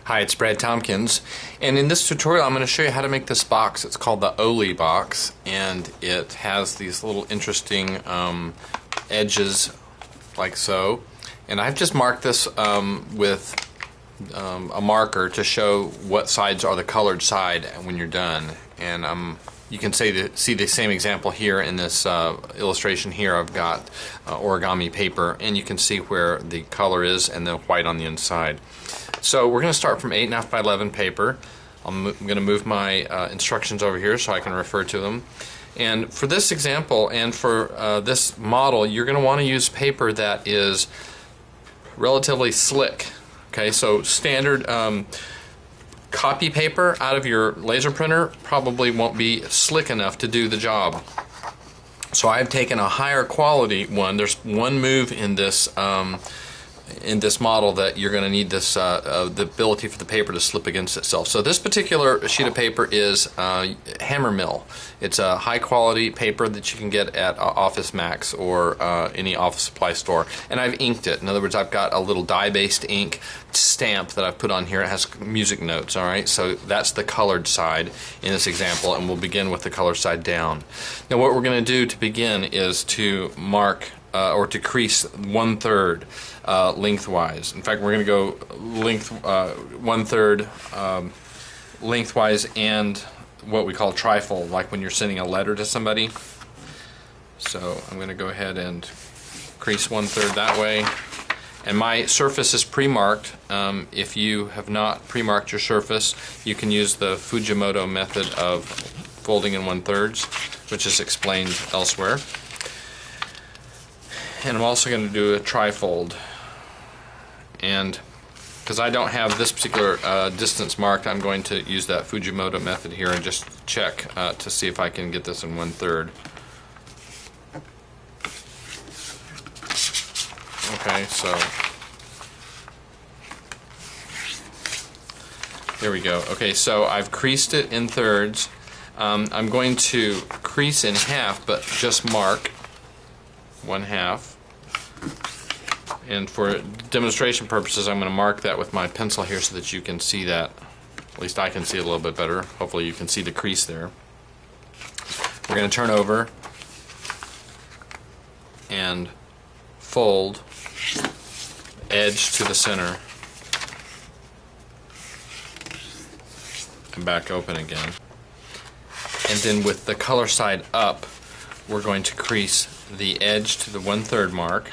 Hi, it's Brad Tompkins, and in this tutorial I'm going to show you how to make this box. It's called the Olie box, and it has these little interesting edges like so. And I've just marked this with a marker to show what sides are the colored side when you're done. And you can see the same example here in this illustration here. I've got origami paper, and you can see where the color is and the white on the inside. So we're going to start from 8.5 by 11 paper. I'm going to move my instructions over here so I can refer to them. And for this example and for this model, you're going to want to use paper that is relatively slick. Okay, so standard copy paper out of your laser printer probably won't be slick enough to do the job. So I've taken a higher quality one. There's one move in this model that you're going to need this the ability for the paper to slip against itself. So this particular sheet of paper is Hammer Mill. It's a high quality paper that you can get at Office Max or any office supply store. And I've inked it. In other words, I've got a little dye-based ink stamp that I've put on here. It has music notes. All right, so that's the colored side in this example, and we'll begin with the color side down. Now, what we're going to do to begin is to mark or to crease 1/3 lengthwise. In fact, we're going to go 1/3 lengthwise and what we call trifold, like when you're sending a letter to somebody. So I'm going to go ahead and crease 1/3 that way. And my surface is pre-marked. If you have not pre-marked your surface, you can use the Fujimoto method of folding in 1/3, which is explained elsewhere. And I'm also going to do a trifold. And because I don't have this particular distance marked, I'm going to use that Fujimoto method here and just check to see if I can get this in 1/3. Okay, so here we go. Okay, so I've creased it in thirds. I'm going to crease in half, but just mark 1/2. And for demonstration purposes, I'm going to mark that with my pencil here so that you can see that. At least I can see it a little bit better. Hopefully you can see the crease there. We're going to turn over and fold edge to the center and back open again. And then with the color side up, we're going to crease the edge to the 1/3 mark.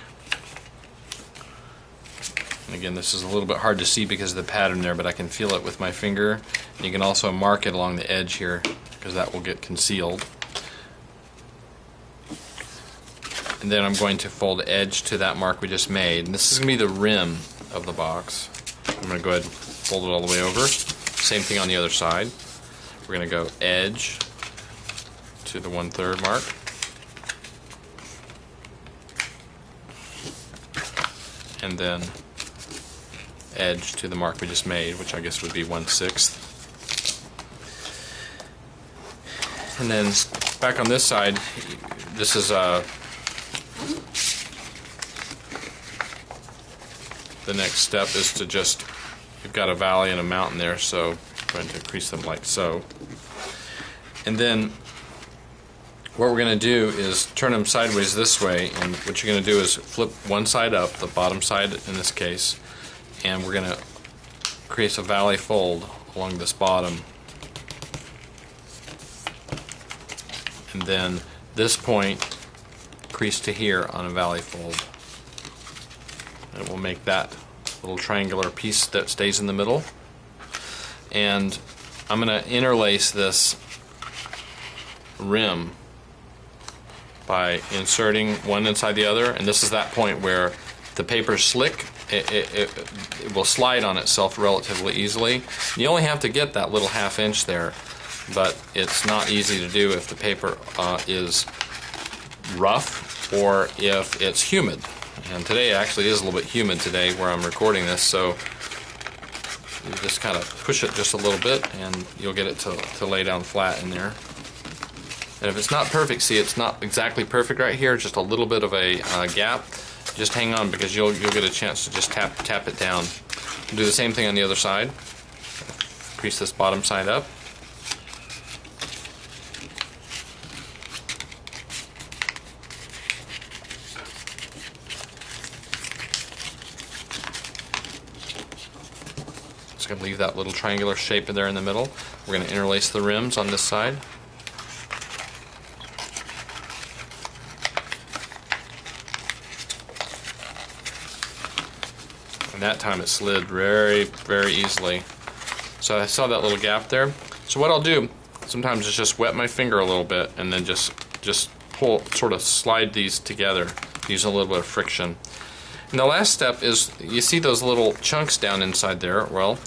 And again, this is a little bit hard to see because of the pattern there, but I can feel it with my finger. And you can also mark it along the edge here because that will get concealed. And then I'm going to fold edge to that mark we just made. And this is going to be the rim of the box. I'm going to go ahead and fold it all the way over. Same thing on the other side. We're going to go edge to the 1/3 mark. And then edge to the mark we just made, which I guess would be 1/6. And then back on this side, this is the next step is to just, you've got a valley and a mountain there, so I'm going to crease them like so. And then what we're going to do is turn them sideways this way, and what you're going to do is flip one side up, the bottom side in this case, and we're going to create a valley fold along this bottom. And then this point crease to here on a valley fold. And we'll make that little triangular piece that stays in the middle. And I'm going to interlace this rim by inserting one inside the other, and this is that point where the paper's slick. It will slide on itself relatively easily. You only have to get that little 1/2 inch there, but it's not easy to do if the paper is rough or if it's humid. And today actually is a little bit humid today where I'm recording this, so you just kind of push it just a little bit and you'll get it to lay down flat in there. And if it's not perfect, see, it's not exactly perfect right here, just a little bit of a gap. Just hang on because you'll get a chance to just tap it down. Do the same thing on the other side. crease this bottom side up. Just going to leave that little triangular shape in there in the middle. We're going to interlace the rims on this side. And that time it slid very, very easily. So I saw that little gap there. So what I'll do sometimes is just wet my finger a little bit and then just pull, sort of slide these together, use a little bit of friction. And the last step is, you see those little chunks down inside there? Well,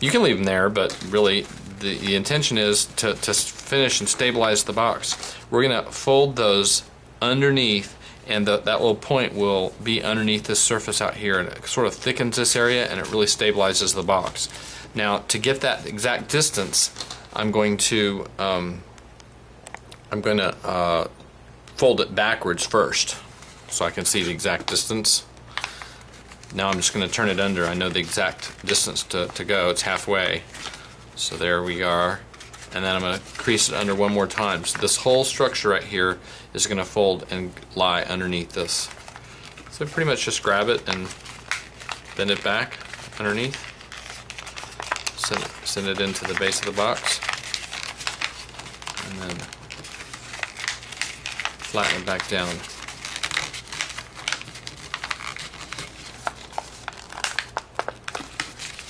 you can leave them there, but really the intention is to finish and stabilize the box. We're going to fold those underneath, and that little point will be underneath this surface out here, and it sort of thickens this area and it really stabilizes the box. Now, to get that exact distance, I'm going to fold it backwards first so I can see the exact distance. Now I'm just going to turn it under. I know the exact distance to go. It's halfway. So there we are. And then I'm going to crease it under one more time. So this whole structure right here is going to fold and lie underneath this. So pretty much just grab it and bend it back underneath. Send it into the base of the box. And then flatten it back down.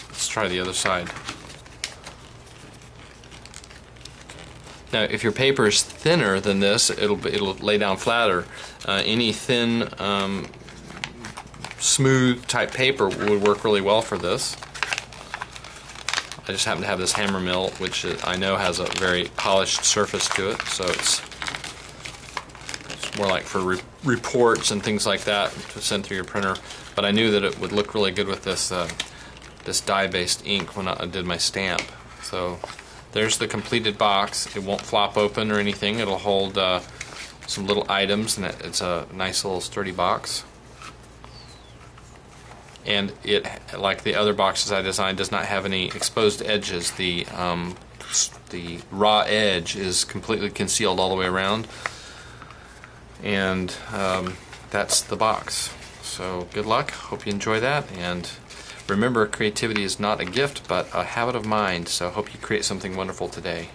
Let's try the other side. Now, if your paper is thinner than this, it'll lay down flatter. Any thin, smooth type paper would work really well for this. I just happen to have this hammer mill, which I know has a very polished surface to it, so it's more like for reports and things like that to send through your printer. But I knew that it would look really good with this this dye-based ink when I did my stamp. So there's the completed box. It won't flop open or anything. It'll hold some little items, and it's a nice little sturdy box. And it, like the other boxes I designed, does not have any exposed edges. The raw edge is completely concealed all the way around. And that's the box. So good luck. Hope you enjoy that. And remember, creativity is not a gift, but a habit of mind. So hope you create something wonderful today.